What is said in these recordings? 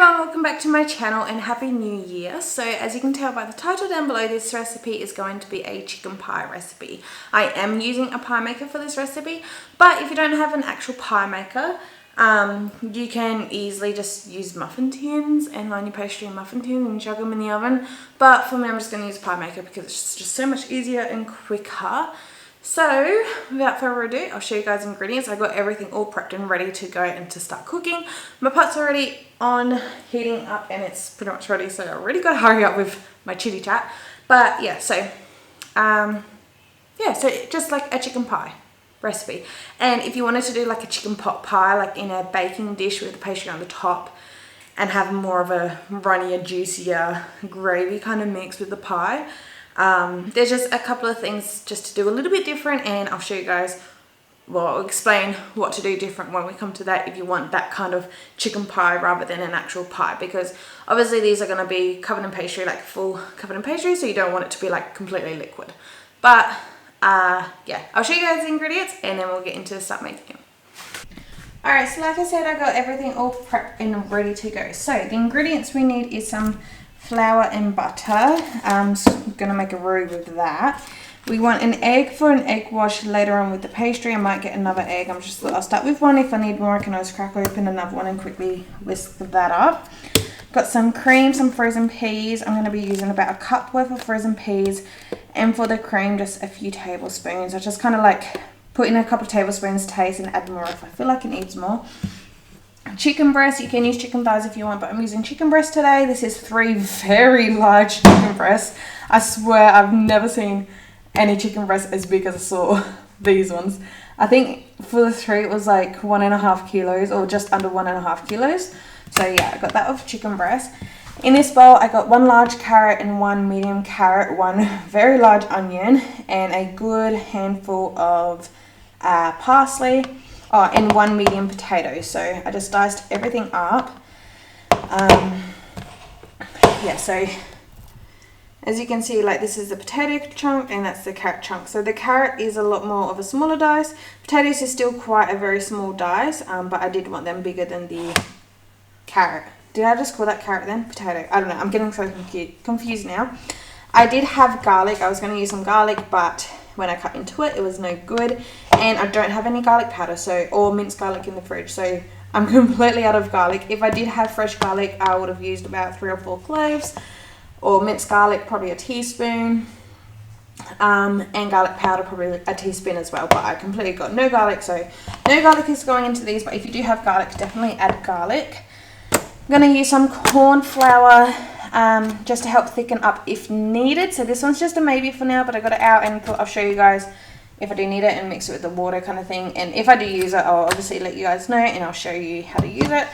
everyone, welcome back to my channel and happy new year. So as you can tell by the title down below, this recipe is going to be a chicken pie recipe. I am using a pie maker for this recipe, but if you don't have an actual pie maker, you can easily just use muffin tins and line your pastry in muffin tins and chuck them in the oven. But for me, I'm just going to use a pie maker because it's just so much easier and quicker. So without further ado, I'll show you guys the ingredients. I got everything all prepped and ready to go and to start cooking. My pot's already on heating up and it's pretty much ready, so I already got to hurry up with my chitty chat. But yeah, so just like a chicken pie recipe. And if you wanted to do like a chicken pot pie, like in a baking dish with the pastry on the top and have more of a runnier, juicier gravy kind of mix with the pie, there's just a couple of things just to do a little bit different, and I'll show you guys, well, I'll explain what to do different when we come to that if you want that kind of chicken pie rather than an actual pie, because obviously these are going to be covered in pastry, like full covered in pastry, so you don't want it to be like completely liquid. But yeah, I'll show you guys the ingredients and then we'll get into start making them. Alright, so like I said, I got everything all prepped and ready to go. So the ingredients we need is some flour and butter. So I'm gonna make a roux with that. We want an egg for an egg wash later on with the pastry. I might get another egg. I'll start with one. If I need more, I can always crack open another one and quickly whisk that up. Got some cream, some frozen peas. I'm gonna be using about a cup worth of frozen peas, and for the cream, just a few tablespoons. I just kind of like put in a couple of tablespoons, taste, and add more if I feel like it needs more. Chicken breast, you can use chicken thighs if you want, but I'm using chicken breast today. This is 3 very large chicken breasts. I swear I've never seen any chicken breast as big as I saw these ones. I think for the 3 it was like 1.5 kilos or just under 1.5 kilos. So yeah, I got that of chicken breast. In this bowl I got 1 large carrot and 1 medium carrot, 1 very large onion, and a good handful of parsley. Oh, and 1 medium potato. So I just diced everything up. Yeah, so as you can see, like this is the potato chunk and that's the carrot chunk. So the carrot is a lot more of a smaller dice. Potatoes is still quite a very small dice, but I did want them bigger than the carrot. Did I just call that carrot then? Potato. I don't know. I'm getting so confused now. I did have garlic. I was going to use some garlic, but when I cut into it, it was no good. And I don't have any garlic powder, or minced garlic in the fridge, so I'm completely out of garlic. If I did have fresh garlic, I would have used about 3 or 4 cloves, or minced garlic, probably a teaspoon, and garlic powder, probably a teaspoon as well. But I completely got no garlic, so no garlic is going into these. But if you do have garlic, definitely add garlic. I'm going to use some corn flour just to help thicken up if needed. So this one's just a maybe for now, but I got it out and thought I'll show you guys if I do need it and mix it with the water kind of thing. And if I do use it, I'll obviously let you guys know and I'll show you how to use it.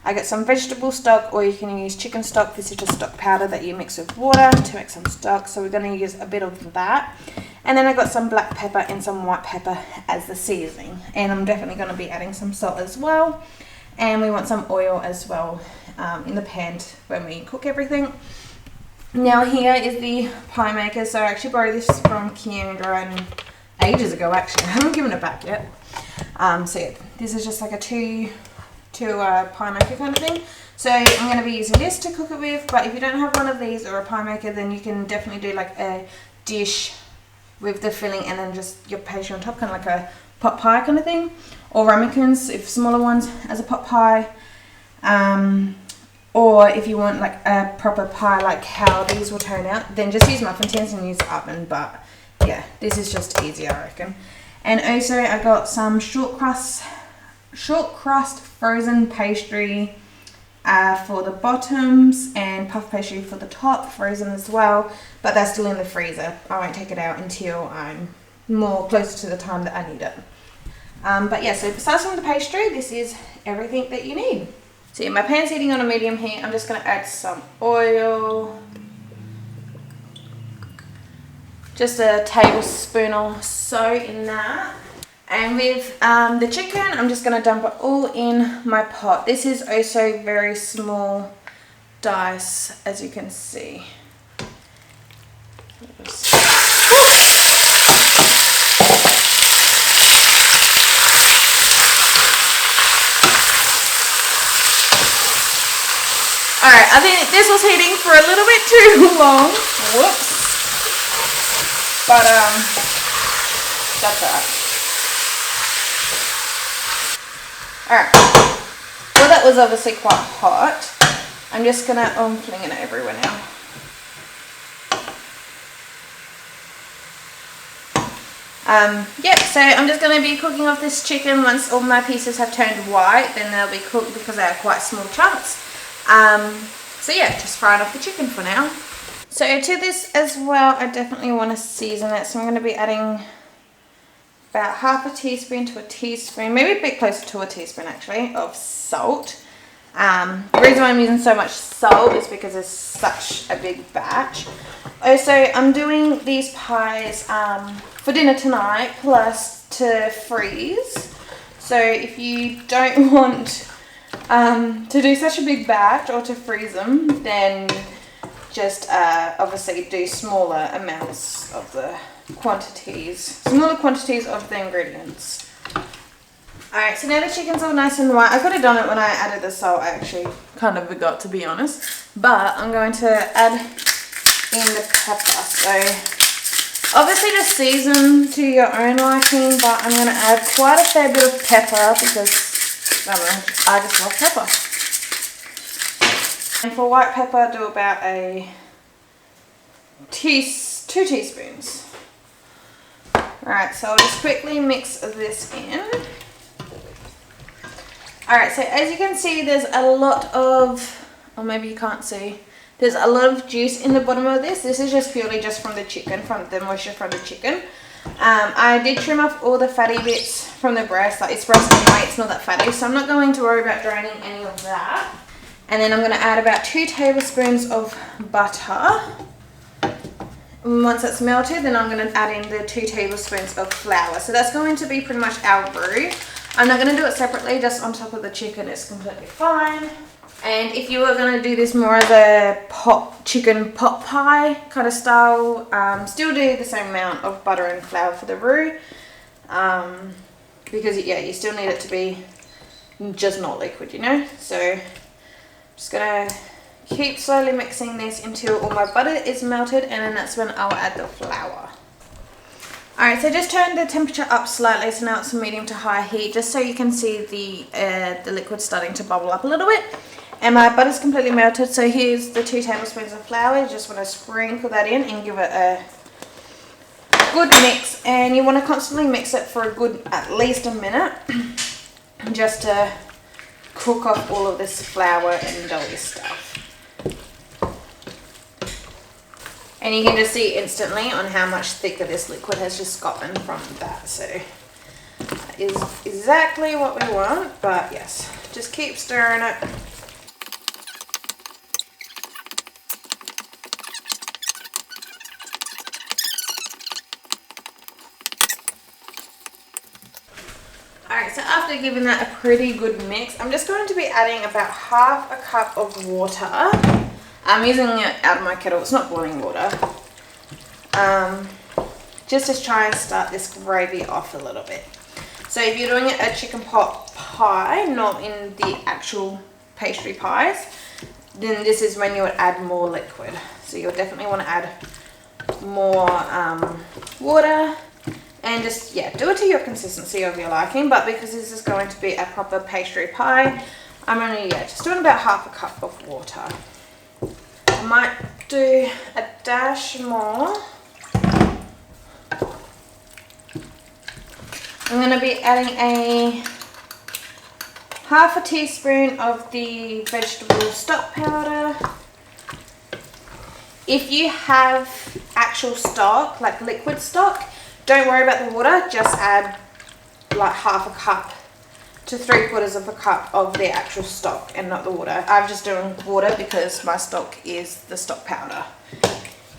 I got some vegetable stock, or you can use chicken stock. This is just stock powder that you mix with water to make some stock. So we're going to use a bit of that. And then I got some black pepper and some white pepper as the seasoning. And I'm definitely going to be adding some salt as well. And we want some oil as well in the pan when we cook everything. Now here is the pie maker. So I actually borrowed this from Kiandra and ages ago actually. I haven't given it back yet. So yeah, this is just like a two pie maker kind of thing. So I'm going to be using this to cook it with, but if you don't have one of these or a pie maker, then you can definitely do like a dish with the filling and then just your pastry on top, kind of like a pot pie kind of thing, or ramekins if smaller ones as a pot pie, or if you want like a proper pie like how these will turn out, then just use muffin tins and use the oven. But yeah, this is just easier, I reckon. And also I got some short crust frozen pastry for the bottoms, and puff pastry for the top, frozen as well, but that's still in the freezer. I won't take it out until I'm more closer to the time that I need it. But yeah, so besides from the pastry, this is everything that you need. So yeah, my pan's heating on a medium heat. I'm just going to add some oil. Just a tablespoon or so in that. And with the chicken, I'm just going to dump it all in my pot. This is also very small dice, as you can see. Alright, I think this was heating for a little bit too long. Whoops. But, that's alright. Alright. Well, that was obviously quite hot. I'm just gonna, I'm flinging it everywhere now. Yep, so I'm just going to be cooking off this chicken. Once all my pieces have turned white, then they'll be cooked because they are quite small chunks. So yeah, just frying off the chicken for now. So to this as well, I definitely want to season it. So I'm going to be adding about half a teaspoon to a teaspoon, maybe a bit closer to a teaspoon actually, of salt. The reason why I'm using so much salt is because it's such a big batch. Also, I'm doing these pies for dinner tonight, plus to freeze. So if you don't want to do such a big batch or to freeze them, then just obviously do smaller amounts of the smaller quantities of the ingredients. Alright, so now the chicken's all nice and white. I could have done it when I added the salt. I actually kind of forgot, to be honest. But I'm going to add in the pepper. So obviously just season to your own liking, but I'm going to add quite a fair bit of pepper because, I don't know, I just love pepper. And for white pepper, do about 2 teaspoons. Alright, so I'll just quickly mix this in. Alright, so as you can see, there's a lot of, or maybe you can't see, there's a lot of juice in the bottom of this. This is just purely just from the chicken, from the moisture from the chicken. I did trim off all the fatty bits from the breast. Like, it's breast anyway, it's not that fatty, so I'm not going to worry about draining any of that. And then I'm going to add about 2 tablespoons of butter. Once it's melted, then I'm going to add in the 2 tablespoons of flour. So that's going to be pretty much our roux. I'm not going to do it separately, just on top of the chicken. It's completely fine. And if you were going to do this more as a chicken pot pie kind of style, still do the same amount of butter and flour for the roux. Because, yeah, you still need it to be just not liquid, you know. So I'm just going to keep slowly mixing this until all my butter is melted, and then that's when I'll add the flour. Alright, so just turn the temperature up slightly, so now it's medium to high heat, just so you can see the liquid starting to bubble up a little bit. And my butter's completely melted, so here's the 2 tablespoons of flour. You just want to sprinkle that in and give it a good mix. And you want to constantly mix it for a good, at least a minute, just to cook off all of this flour and doughy stuff. And you can just see instantly on how much thicker this liquid has just gotten from that. So that is exactly what we want, but yes, just keep stirring it. Alright, so after giving that a pretty good mix, I'm just going to be adding about half a cup of water. I'm using it out of my kettle, it's not boiling water. Just to try and start this gravy off a little bit. So if you're doing a chicken pot pie, not in the actual pastry pies, then this is when you would add more liquid. So you'll definitely want to add more water. And just, yeah, do it to your consistency of your liking. But because this is going to be a proper pastry pie, I'm only, just doing about half a cup of water. I might do a dash more. I'm going to be adding half a teaspoon of the vegetable stock powder. If you have actual stock, like liquid stock, don't worry about the water, just add like half a cup to 3/4 of a cup of the actual stock and not the water. I'm just doing water because my stock is the stock powder,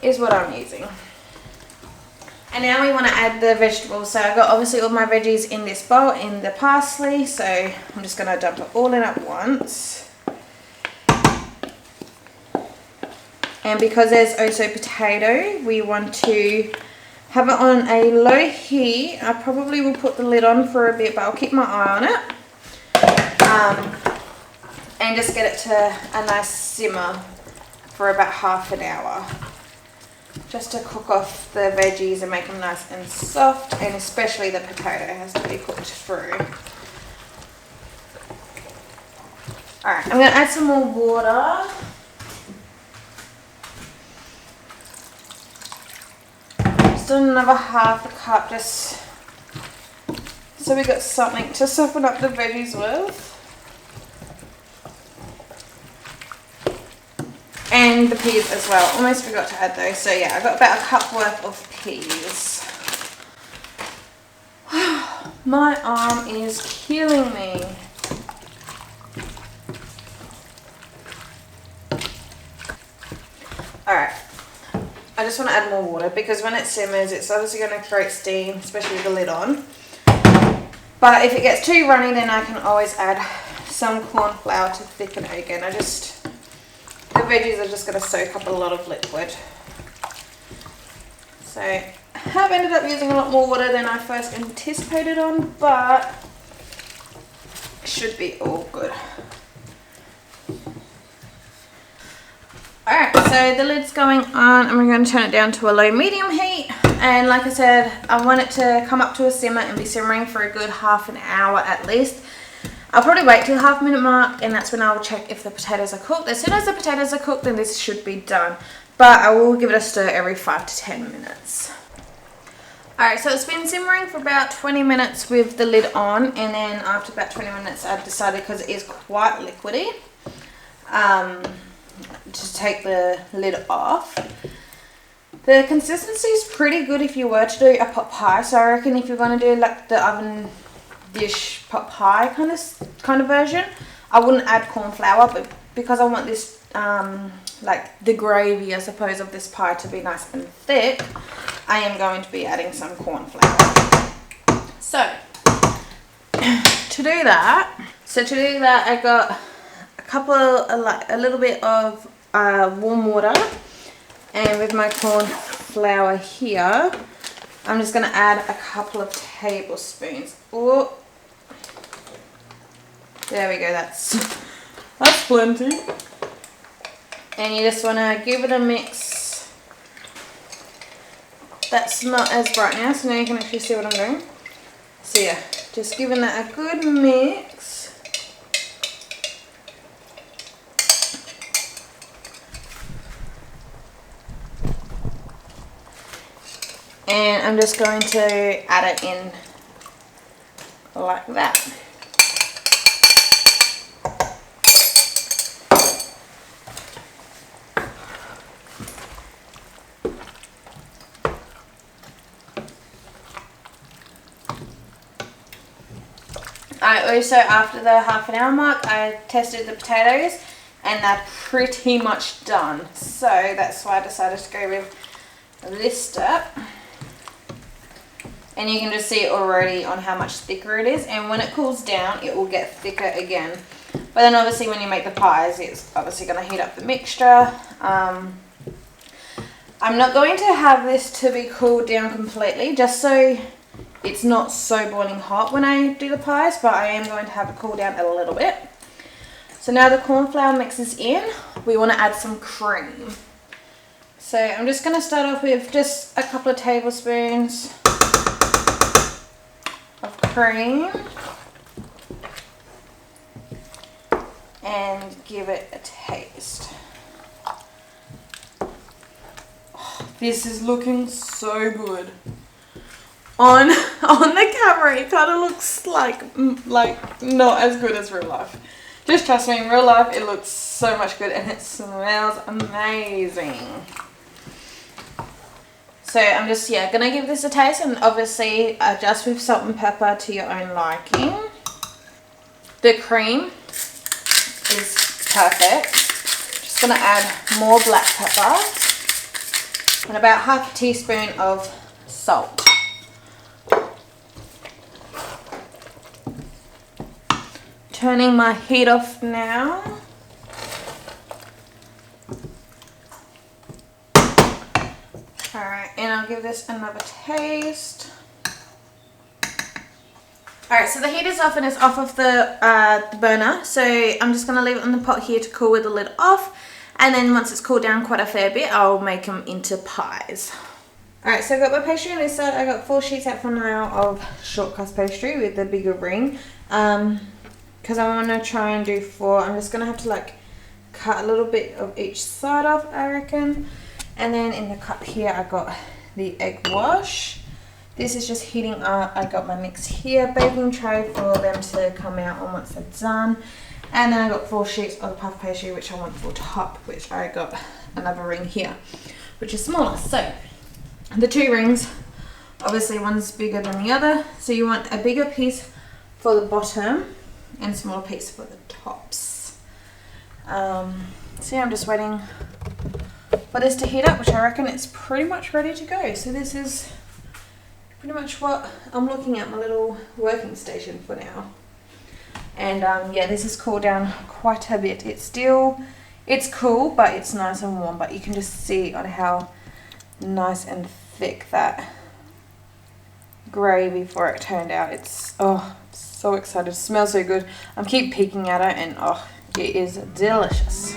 is what I'm using. And now we want to add the vegetables. So I've got obviously all my veggies in this bowl, in the parsley, so I'm just going to dump it all in at once. And because there's also potato, we want to have it on a low heat. I probably will put the lid on for a bit, but I'll keep my eye on it. and just get it to a nice simmer for about half an hour. Just to cook off the veggies and make them nice and soft, and especially the potato has to be cooked through. Alright, I'm going to add some more water. Just another half a cup, just so we got something to soften up the veggies with. And the peas as well. Almost forgot to add those. So yeah, I got about a cup worth of peas. My arm is killing me. Alright. I just want to add more water because when it simmers, it's obviously going to create steam, especially with the lid on. But if it gets too runny, then I can always add some corn flour to thicken it again. The veggies are just going to soak up a lot of liquid. So I have ended up using a lot more water than I first anticipated on, but it should be all good. Alright, so the lid's going on and we're going to turn it down to a low medium heat. And like I said, I want it to come up to a simmer and be simmering for a good half an hour at least. I'll probably wait till the half-minute mark, and that's when I'll check if the potatoes are cooked. As soon as the potatoes are cooked, then this should be done. But I will give it a stir every 5 to 10 minutes. Alright, so it's been simmering for about 20 minutes with the lid on, and then after about 20 minutes I've decided, because it is quite liquidy, to take the lid off. The consistency is pretty good if you were to do a pot pie, so I reckon if you're going to do like the oven dish pot pie kind of version, I wouldn't add corn flour, but because I want this like the gravy I suppose of this pie to be nice and thick, I am going to be adding some corn flour. So to do that I got a little bit of warm water, and with my corn flour here I'm just going to add a couple of tablespoons. Oh, there we go, that's plenty. And you just want to give it a mix. That's not as bright now, so now you can actually see what I'm doing. So yeah, just giving that a good mix. And I'm just going to add it in like that. I also, after the half an hour mark, I tested the potatoes and they're pretty much done. So that's why I decided to go with this step. And you can just see already on how much thicker it is, and when it cools down it will get thicker again. But then obviously when you make the pies, it's obviously going to heat up the mixture. I'm not going to have this to be cooled down completely, just so it's not so boiling hot when I do the pies, but I am going to have it cool down a little bit. So now the corn flour mix is in, we want to add some cream. So I'm just going to start off with just a couple of tablespoons of cream and give it a taste. Oh, this is looking so good. On the camera it kind of looks like not as good as real life. Just trust me, in real life it looks so much good and it smells amazing. So I'm just gonna give this a taste, and obviously adjust with salt and pepper to your own liking. The cream is perfect. Just gonna add more black pepper and about half a teaspoon of salt. Turning my heat off now. Alright, and I'll give this another taste. Alright, so the heat is off and it's off of the burner. So I'm just going to leave it in the pot here to cool with the lid off. And then once it's cooled down quite a fair bit, I'll make them into pies. Alright, so I've got my pastry on this side. I got 4 sheets out for now of short crust pastry with the bigger ring. Because I want to try and do 4. I'm just going to have to like cut a little bit of each side off, I reckon. And then in the cup here I got the egg wash. This is just heating up. I got my mix here, baking tray for them to come out on once they're done. And then I got 4 sheets of the puff pastry, which I want for top, which I got another ring here, which is smaller. So the 2 rings, obviously one's bigger than the other. So you want a bigger piece for the bottom and a smaller piece for the tops. So yeah, I'm just waiting for this to heat up, which I reckon it's pretty much ready to go. So this is pretty much what I'm looking at, my little working station for now. And yeah, this has cooled down quite a bit. It's cool, but it's nice and warm. But you can just see on how nice and thick that gravy for it turned out. It's, oh, so excited. It smells so good. I keep peeking at it and oh, it is delicious.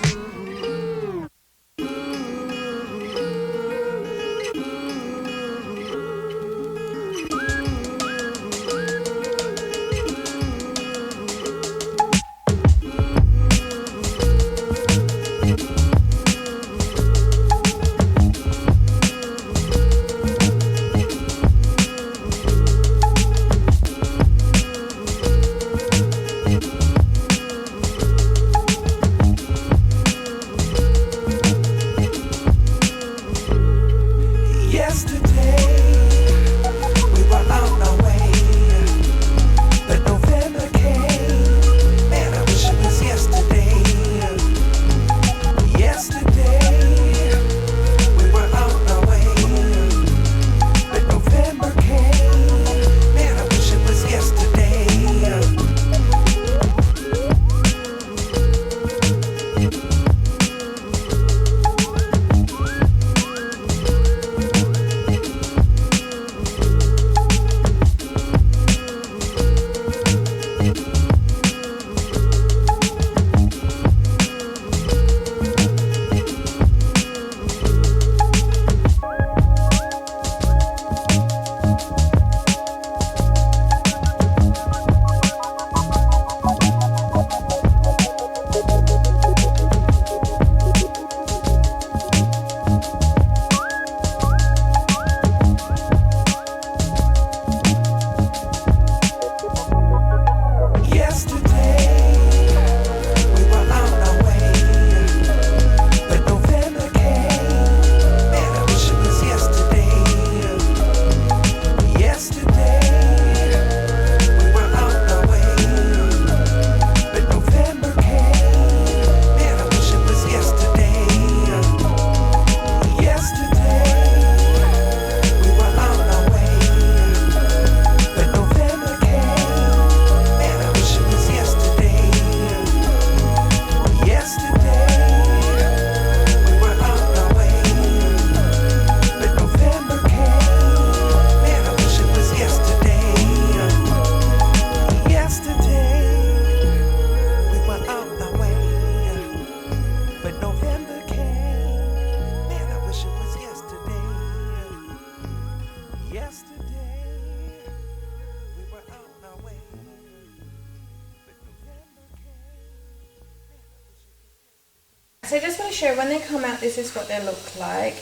So I just want to show when they come out, this is what they look like,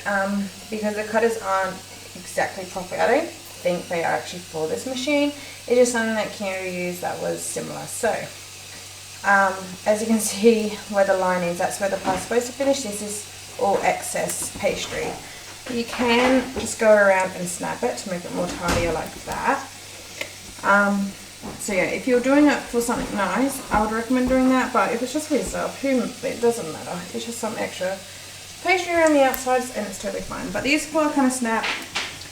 because the cutters aren't exactly proper. I don't think they are actually for this machine. It's just something that Kiara used that was similar. So as you can see where the line is, that's where the pie's supposed to finish. This is all excess pastry. You can just go around and snap it to make it more tidier like that. So yeah, if you're doing it for something nice, I would recommend doing that, but if it's just for yourself, it doesn't matter. It's just some extra pastry around the outsides and it's totally fine. But these 4 kind of snap.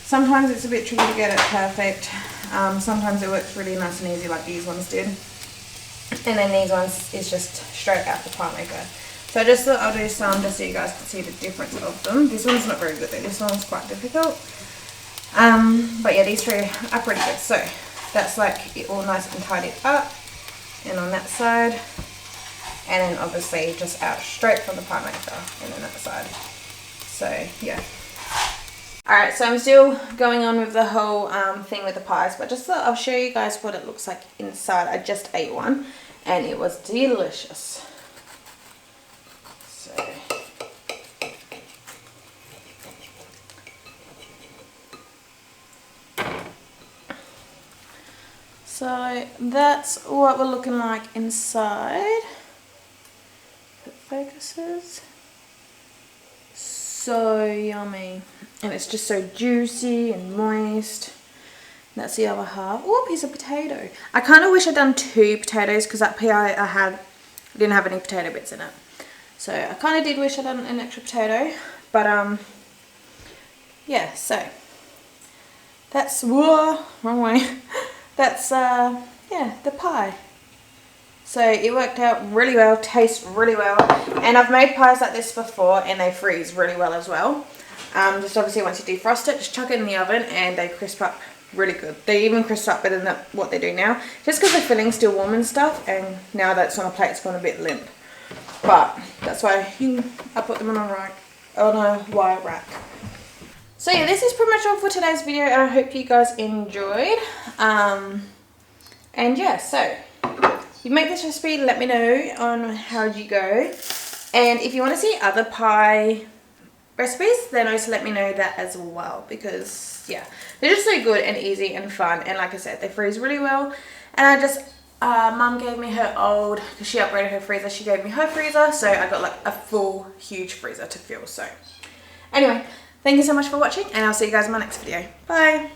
Sometimes it's a bit tricky to get it perfect. Sometimes it works really nice and easy like these ones did. And then these ones is just straight out the pie maker. So I just thought I'll do some just so you guys can see the difference of them. This one's not very good though, this one's quite difficult. But yeah, these 3 are pretty good. So that's like it all nice and tidied up. And on that side, and then obviously just out straight from the pie maker, and then that side. So yeah. Alright, so I'm still going on with the whole thing with the pies, but just thought I'll show you guys what it looks like inside. I just ate one and it was delicious. So that's what we're looking like inside. If it focuses. So yummy. And it's just so juicy and moist. That's the other half. Oh, a piece of potato. I kind of wish I'd done 2 potatoes because that pie I had didn't have any potato bits in it. So I kind of did wish I'd done an extra potato. But yeah, so that's, whoa, wrong way. That's yeah, the pie. So it worked out really well, tastes really well. And I've made pies like this before and they freeze really well as well. Just obviously once you defrost it, just chuck it in the oven and they crisp up really good. They even crisp up better than what they do now. Just because the filling's still warm and stuff, and now that it's on a plate it's gone a bit limp. But that's why I put them on a wire rack. So yeah, this is pretty much all for today's video, and I hope you guys enjoyed. And yeah, so if you make this recipe, let me know on how you go. And if you want to see other pie recipes, then also let me know that as well, because yeah, they're just so good and easy and fun. And like I said, they freeze really well. And I just, mum gave me her old, because she upgraded her freezer, she gave me her freezer, so I got like a full huge freezer to fill. So anyway, thank you so much for watching, and I'll see you guys in my next video. Bye!